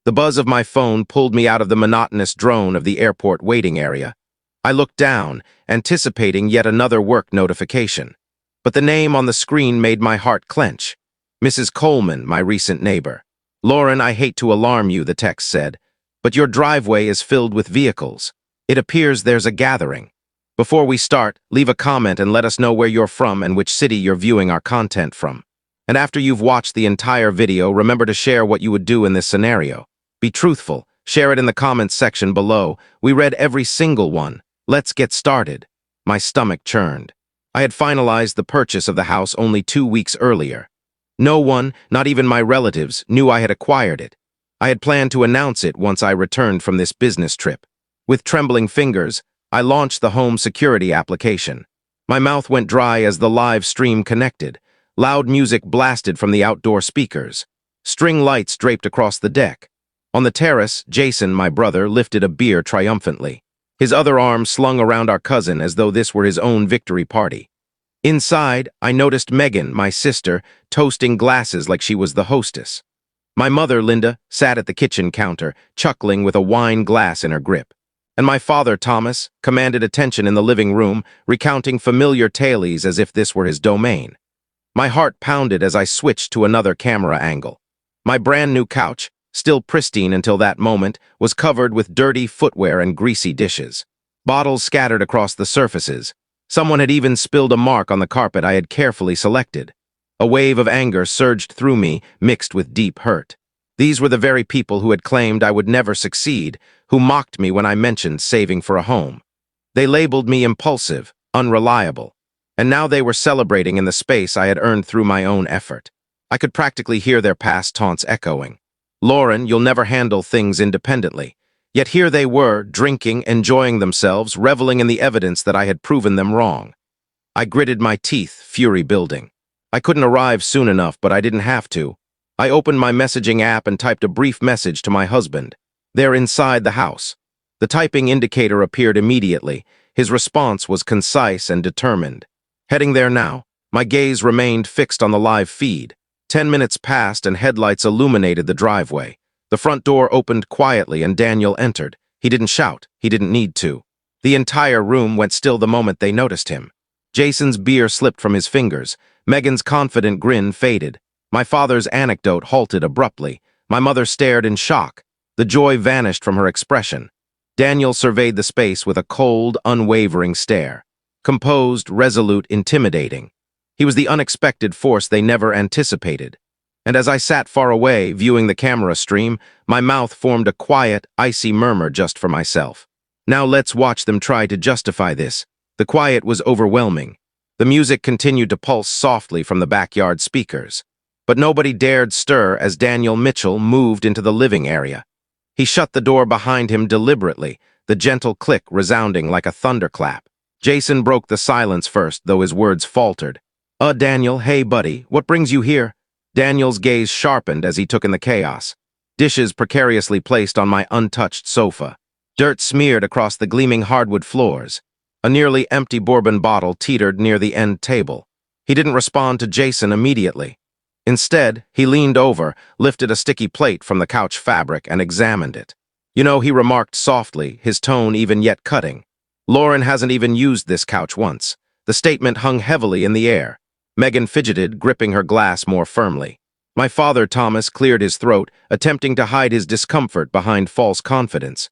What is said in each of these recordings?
The buzz of my phone pulled me out of the monotonous drone of the airport waiting area. I looked down, anticipating yet another work notification. But the name on the screen made my heart clench. Mrs. Coleman, my recent neighbor. "Lauren, I hate to alarm you," the text said, "but your driveway is filled with vehicles. It appears there's a gathering. Before we start, leave a comment and let us know where you're from and which city you're viewing our content from. And after you've watched the entire video, remember to share what you would do in this scenario. Be truthful. Share it in the comments section below. We read every single one. Let's get started." My stomach churned. I had finalized the purchase of the house only 2 weeks earlier. No one, not even my relatives, knew I had acquired it. I had planned to announce it once I returned from this business trip. With trembling fingers, I launched the home security application. My mouth went dry as the live stream connected. Loud music blasted from the outdoor speakers. String lights draped across the deck. On the terrace, Jason, my brother, lifted a beer triumphantly. His other arm slung around our cousin as though this were his own victory party. Inside, I noticed Megan, my sister, toasting glasses like she was the hostess. My mother, Linda, sat at the kitchen counter, chuckling with a wine glass in her grip. And my father, Thomas, commanded attention in the living room, recounting familiar tales as if this were his domain. My heart pounded as I switched to another camera angle. My brand new couch, still pristine until that moment, was covered with dirty footwear and greasy dishes. Bottles scattered across the surfaces. Someone had even spilled a mark on the carpet I had carefully selected. A wave of anger surged through me, mixed with deep hurt. These were the very people who had claimed I would never succeed, who mocked me when I mentioned saving for a home. They labeled me impulsive, unreliable, and now they were celebrating in the space I had earned through my own effort. I could practically hear their past taunts echoing. "Lauren, you'll never handle things independently." Yet here they were, drinking, enjoying themselves, reveling in the evidence that I had proven them wrong. I gritted my teeth, fury building. I couldn't arrive soon enough, but I didn't have to. I opened my messaging app and typed a brief message to my husband. They're inside the house. The typing indicator appeared immediately. His response was concise and determined. Heading there now. My gaze remained fixed on the live feed. 10 minutes passed and headlights illuminated the driveway. The front door opened quietly and Daniel entered. He didn't shout. He didn't need to. The entire room went still the moment they noticed him. Jason's beer slipped from his fingers. Megan's confident grin faded. My father's anecdote halted abruptly. My mother stared in shock. The joy vanished from her expression. Daniel surveyed the space with a cold, unwavering stare. Composed, resolute, intimidating. He was the unexpected force they never anticipated. And as I sat far away, viewing the camera stream, my mouth formed a quiet, icy murmur just for myself. Now let's watch them try to justify this. The quiet was overwhelming. The music continued to pulse softly from the backyard speakers. But nobody dared stir as Daniel Mitchell moved into the living area. He shut the door behind him deliberately, the gentle click resounding like a thunderclap. Jason broke the silence first, though his words faltered. Daniel, hey buddy, what brings you here?" Daniel's gaze sharpened as he took in the chaos. Dishes precariously placed on my untouched sofa. Dirt smeared across the gleaming hardwood floors. A nearly empty bourbon bottle teetered near the end table. He didn't respond to Jason immediately. Instead, he leaned over, lifted a sticky plate from the couch fabric, and examined it. "You know," he remarked softly, his tone even yet cutting. "Lauren hasn't even used this couch once." The statement hung heavily in the air. Megan fidgeted, gripping her glass more firmly. My father, Thomas, cleared his throat, attempting to hide his discomfort behind false confidence.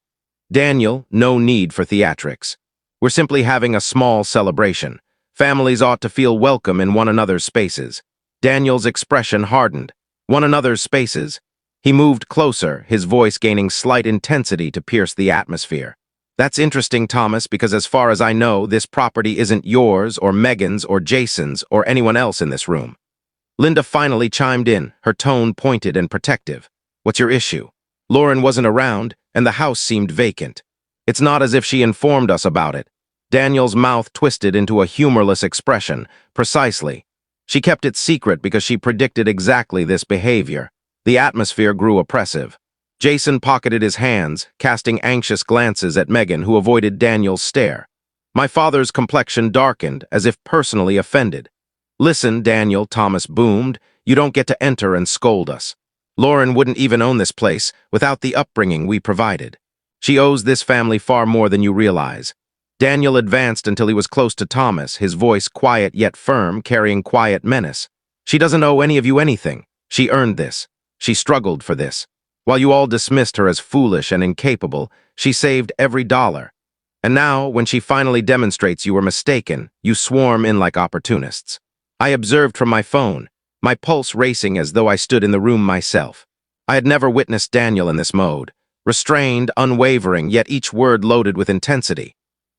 "Daniel, no need for theatrics. We're simply having a small celebration. Families ought to feel welcome in one another's spaces." Daniel's expression hardened. One another's spaces. He moved closer, his voice gaining slight intensity to pierce the atmosphere. "That's interesting, Thomas, because as far as I know, this property isn't yours or Megan's or Jason's or anyone else in this room." Linda finally chimed in, her tone pointed and protective. "What's your issue?" Lauren wasn't around, and the house seemed vacant. "It's not as if she informed us about it." Daniel's mouth twisted into a humorless expression. "Precisely. She kept it secret because she predicted exactly this behavior." The atmosphere grew oppressive. Jason pocketed his hands, casting anxious glances at Megan, who avoided Daniel's stare. My father's complexion darkened, as if personally offended. "Listen, Daniel," Thomas boomed, "you don't get to enter and scold us." Lauren wouldn't even own this place without the upbringing we provided. She owes this family far more than you realize. Daniel advanced until he was close to Thomas, his voice quiet yet firm, carrying quiet menace. She doesn't owe any of you anything. She earned this. She struggled for this. While you all dismissed her as foolish and incapable, she saved every dollar. And now, when she finally demonstrates you were mistaken, you swarm in like opportunists. I observed from my phone, my pulse racing as though I stood in the room myself. I had never witnessed Daniel in this mode. Restrained, unwavering, yet each word loaded with intensity.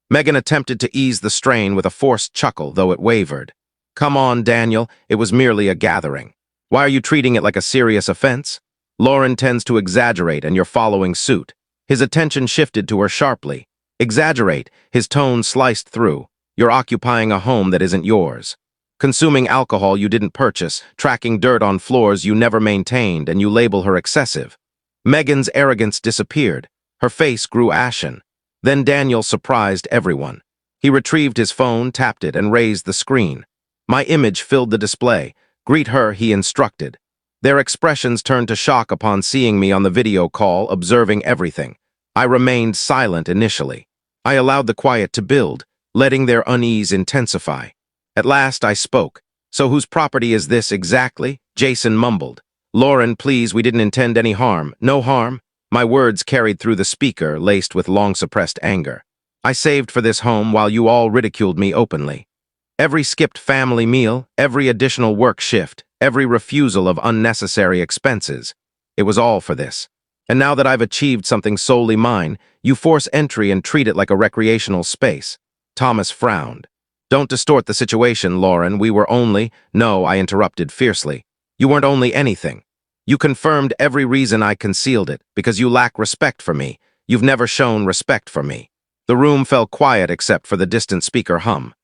Megan attempted to ease the strain with a forced chuckle, though it wavered. Come on, Daniel, it was merely a gathering. Why are you treating it like a serious offense? Lauren tends to exaggerate, and you're following suit. His attention shifted to her sharply. Exaggerate, his tone sliced through. You're occupying a home that isn't yours. Consuming alcohol you didn't purchase, tracking dirt on floors you never maintained, and you label her excessive. Megan's arrogance disappeared. Her face grew ashen. Then Daniel surprised everyone. He retrieved his phone, tapped it, and raised the screen. My image filled the display. Greet her, he instructed. Their expressions turned to shock upon seeing me on the video call, observing everything. I remained silent initially. I allowed the quiet to build, letting their unease intensify. At last I spoke. So whose property is this exactly? Jason mumbled. Lauren, please, we didn't intend any harm. No harm. My words carried through the speaker, laced with long-suppressed anger. I saved for this home while you all ridiculed me openly. Every skipped family meal, every additional work shift, every refusal of unnecessary expenses. It was all for this. And now that I've achieved something solely mine, you force entry and treat it like a recreational space. Thomas frowned. Don't distort the situation, Lauren. We were only— No, I interrupted fiercely. You weren't only anything. You confirmed every reason I concealed it, because you lack respect for me. You've never shown respect for me. The room fell quiet except for the distant speaker hum.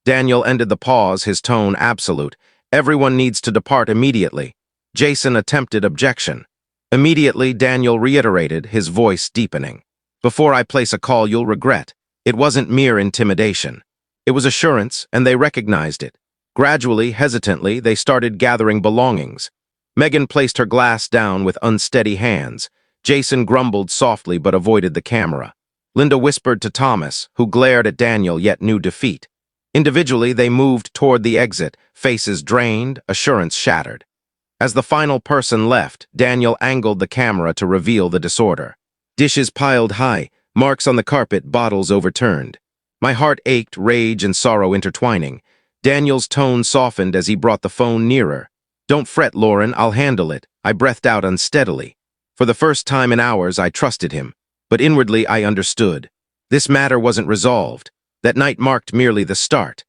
Daniel ended the pause, his tone absolute. Everyone needs to depart immediately. Jason attempted objection. Immediately, Daniel reiterated, his voice deepening. Before I place a call you'll regret. It wasn't mere intimidation. It was assurance, and they recognized it. Gradually, hesitantly, they started gathering belongings. Megan placed her glass down with unsteady hands. Jason grumbled softly but avoided the camera. Linda whispered to Thomas, who glared at Daniel yet knew defeat. Individually, they moved toward the exit, faces drained, assurance shattered. As the final person left, Daniel angled the camera to reveal the disorder. Dishes piled high, marks on the carpet, bottles overturned. My heart ached, rage and sorrow intertwining. Daniel's tone softened as he brought the phone nearer. Don't fret, Lauren, I'll handle it. I breathed out unsteadily. For the first time in hours, I trusted him. But inwardly, I understood. This matter wasn't resolved. That night marked merely the start.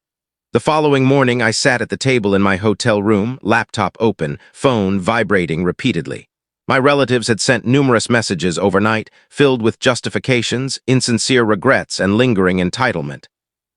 The following morning, I sat at the table in my hotel room, laptop open, phone vibrating repeatedly. My relatives had sent numerous messages overnight, filled with justifications, insincere regrets, and lingering entitlement.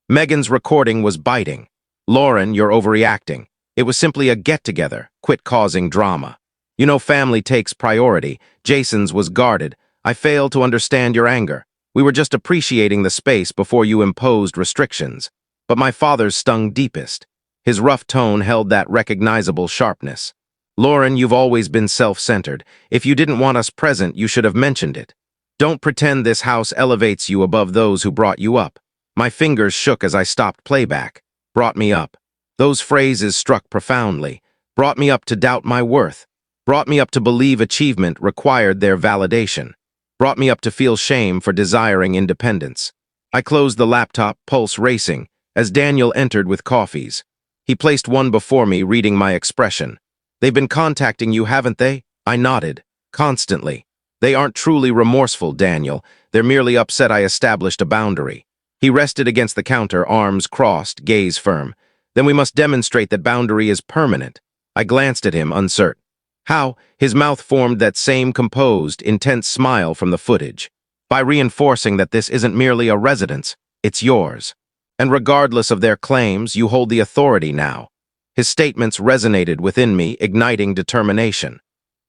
Megan's recording was biting. Lauren, you're overreacting. It was simply a get-together. Quit causing drama. You know family takes priority. Jason's was guarded. I failed to understand your anger. We were just appreciating the space before you imposed restrictions. But my father's stung deepest. His rough tone held that recognizable sharpness. Lauren, you've always been self-centered. If you didn't want us present, you should have mentioned it. Don't pretend this house elevates you above those who brought you up. My fingers shook as I stopped playback. Brought me up. Those phrases struck profoundly. Brought me up to doubt my worth. Brought me up to believe achievement required their validation. Brought me up to feel shame for desiring independence. I closed the laptop, pulse racing, as Daniel entered with coffees. He placed one before me, reading my expression. They've been contacting you, haven't they? I nodded. Constantly. They aren't truly remorseful, Daniel. They're merely upset I established a boundary. He rested against the counter, arms crossed, gaze firm. Then we must demonstrate that boundary is permanent. I glanced at him, uncertain. How? His mouth formed that same composed, intense smile from the footage. By reinforcing that this isn't merely a residence, it's yours. And regardless of their claims, you hold the authority now. His statements resonated within me, igniting determination.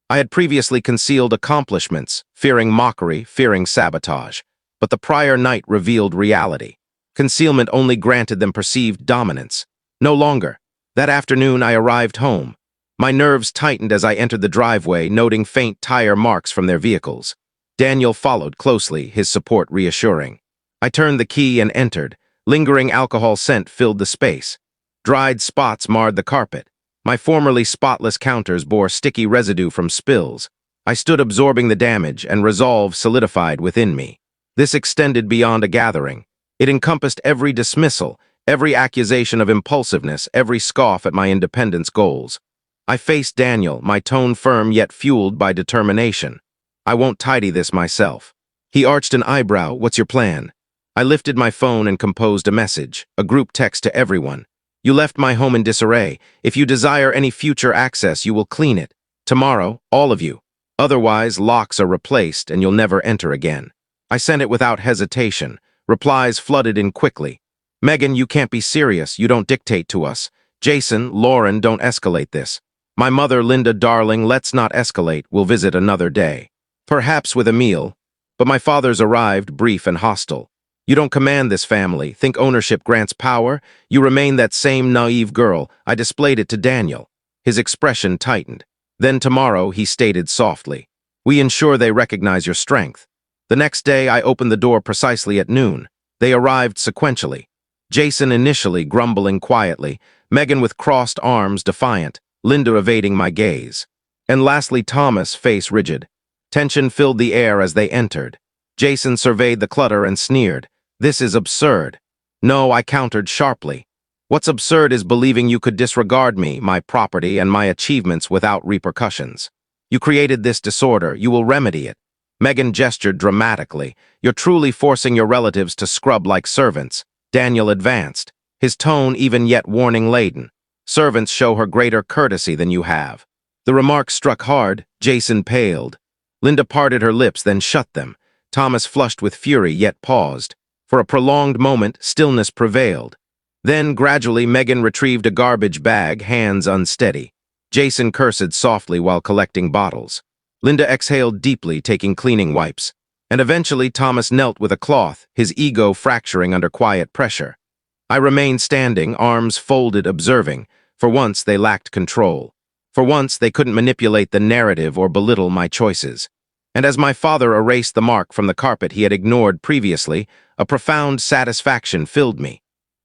I had previously concealed accomplishments, fearing mockery, fearing sabotage. But the prior night revealed reality. Concealment only granted them perceived dominance. No longer. That afternoon I arrived home. My nerves tightened as I entered the driveway, noting faint tire marks from their vehicles. Daniel followed closely, his support reassuring. I turned the key and entered. Lingering alcohol scent filled the space. Dried spots marred the carpet. My formerly spotless counters bore sticky residue from spills. I stood absorbing the damage, and resolve solidified within me. This extended beyond a gathering. It encompassed every dismissal, every accusation of impulsiveness, every scoff at my independence goals. I faced Daniel, my tone firm yet fueled by determination. I won't tidy this myself. He arched an eyebrow. What's your plan? I lifted my phone and composed a message, a group text to everyone. You left my home in disarray. If you desire any future access, you will clean it. Tomorrow, all of you. Otherwise, locks are replaced and you'll never enter again. I sent it without hesitation. Replies flooded in quickly. Megan, you can't be serious. You don't dictate to us. Jason, Lauren, don't escalate this. My mother, Linda, darling, let's not escalate. We'll visit another day. Perhaps with a meal. But my father's arrived, brief and hostile. You don't command this family. Think ownership grants power? You remain that same naive girl. I displayed it to Daniel. His expression tightened. Then tomorrow, he stated softly, we ensure they recognize your strength. The next day, I opened the door precisely at noon. They arrived sequentially. Jason initially grumbling quietly, Megan with crossed arms defiant, Linda evading my gaze. And lastly, Thomas, face rigid. Tension filled the air as they entered. Jason surveyed the clutter and sneered. This is absurd. No, I countered sharply. What's absurd is believing you could disregard me, my property, and my achievements without repercussions. You created this disorder. You will remedy it. Megan gestured dramatically. You're truly forcing your relatives to scrub like servants. Daniel advanced, his tone even yet warning-laden. Servants show her greater courtesy than you have. The remark struck hard. Jason paled. Linda parted her lips, then shut them. Thomas flushed with fury, yet paused. For a prolonged moment, stillness prevailed. Then, gradually, Megan retrieved a garbage bag, hands unsteady. Jason cursed softly while collecting bottles. Linda exhaled deeply, taking cleaning wipes. And eventually, Thomas knelt with a cloth, his ego fracturing under quiet pressure. I remained standing, arms folded, observing. For once, they lacked control. For once, they couldn't manipulate the narrative or belittle my choices. And as my father erased the mark from the carpet he had ignored previously, a profound satisfaction filled me.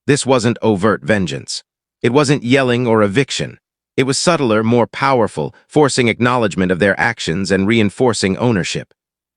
This wasn't overt vengeance. It wasn't yelling or eviction. It was subtler, more powerful, forcing acknowledgement of their actions and reinforcing ownership.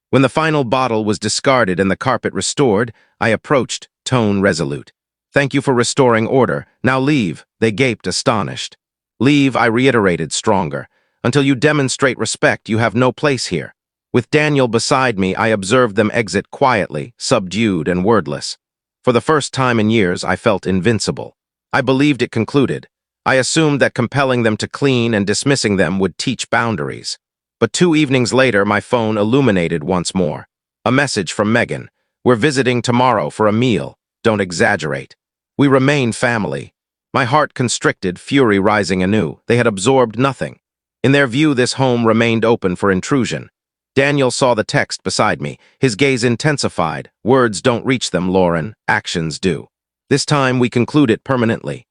When the final bottle was discarded and the carpet restored, I approached, tone resolute. Thank you for restoring order. Now leave, they gaped astonished. Leave, I reiterated stronger. Until you demonstrate respect, you have no place here. With Daniel beside me, I observed them exit quietly, subdued and wordless. For the first time in years, I felt invincible. I believed it concluded. I assumed that compelling them to clean and dismissing them would teach boundaries. But 2 evenings later, my phone illuminated once more. A message from Megan. We're visiting tomorrow for a meal. Don't exaggerate. We remain family. My heart constricted, fury rising anew. They had absorbed nothing. In their view, this home remained open for intrusion. Daniel saw the text beside me. His gaze intensified. Words don't reach them, Lauren. Actions do. This time, we conclude it permanently.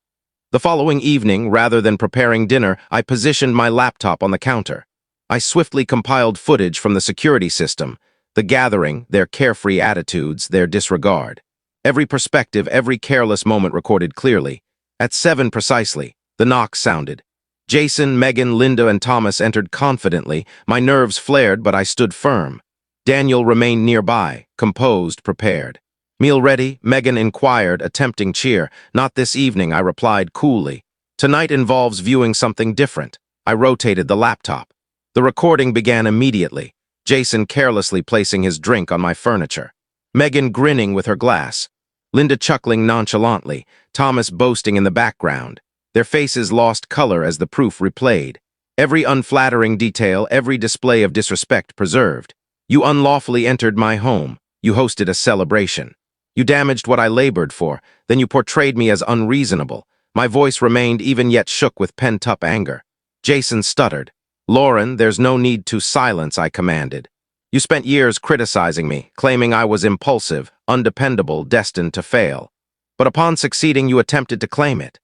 The following evening, rather than preparing dinner, I positioned my laptop on the counter. I swiftly compiled footage from the security system, the gathering, their carefree attitudes, their disregard. Every perspective, every careless moment recorded clearly. At 7 precisely, the knock sounded. Jason, Megan, Linda, and Thomas entered confidently. My nerves flared, but I stood firm. Daniel remained nearby, composed, prepared. Meal ready? Megan inquired, attempting cheer. Not this evening, I replied coolly. Tonight involves viewing something different. I rotated the laptop. The recording began immediately, Jason carelessly placing his drink on my furniture. Megan grinning with her glass. Linda chuckling nonchalantly, Thomas boasting in the background. Their faces lost color as the proof replayed. Every unflattering detail, every display of disrespect preserved. You unlawfully entered my home. You hosted a celebration. You damaged what I labored for. Then you portrayed me as unreasonable. My voice remained even yet shook with pent-up anger. Jason stuttered. Lauren, there's no need to silence, I commanded. You spent years criticizing me, claiming I was impulsive, undependable, destined to fail. But upon succeeding, you attempted to claim it.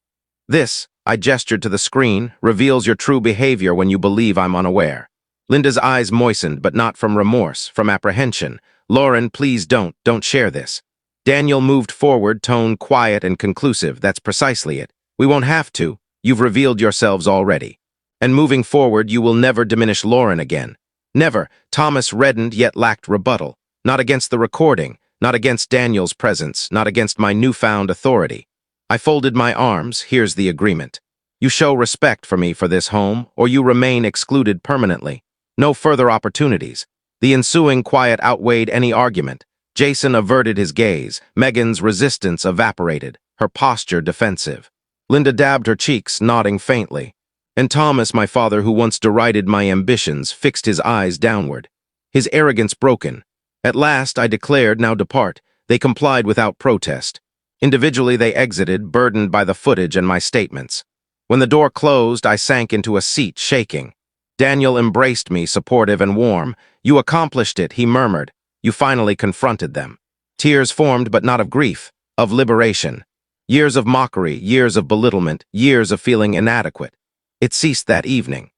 This, I gestured to the screen, reveals your true behavior when you believe I'm unaware. Linda's eyes moistened, but not from remorse, from apprehension. Lauren, please don't share this. Daniel moved forward, tone quiet and conclusive. That's precisely it. We won't have to. You've revealed yourselves already. And moving forward, you will never diminish Lauren again. Never. Thomas reddened yet lacked rebuttal. Not against the recording, not against Daniel's presence, not against my newfound authority. I folded my arms. Here's the agreement. You show respect for me for this home, or you remain excluded permanently. No further opportunities. The ensuing quiet outweighed any argument. Jason averted his gaze. Megan's resistance evaporated, her posture defensive. Linda dabbed her cheeks, nodding faintly. And Thomas, my father, who once derided my ambitions, fixed his eyes downward. His arrogance broken. At last, I declared, now depart. They complied without protest. Individually, they exited, burdened by the footage and my statements. When the door closed, I sank into a seat, shaking. Daniel embraced me, supportive and warm. You accomplished it, he murmured. You finally confronted them. Tears formed, but not of grief, of liberation. Years of mockery, years of belittlement, years of feeling inadequate. It ceased that evening.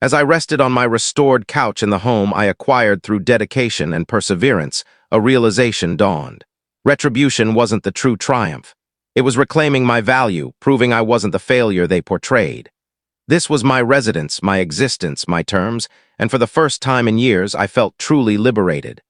As I rested on my restored couch in the home I acquired through dedication and perseverance, a realization dawned. Retribution wasn't the true triumph. It was reclaiming my value, proving I wasn't the failure they portrayed. This was my residence, my existence, my terms, and for the first time in years I felt truly liberated.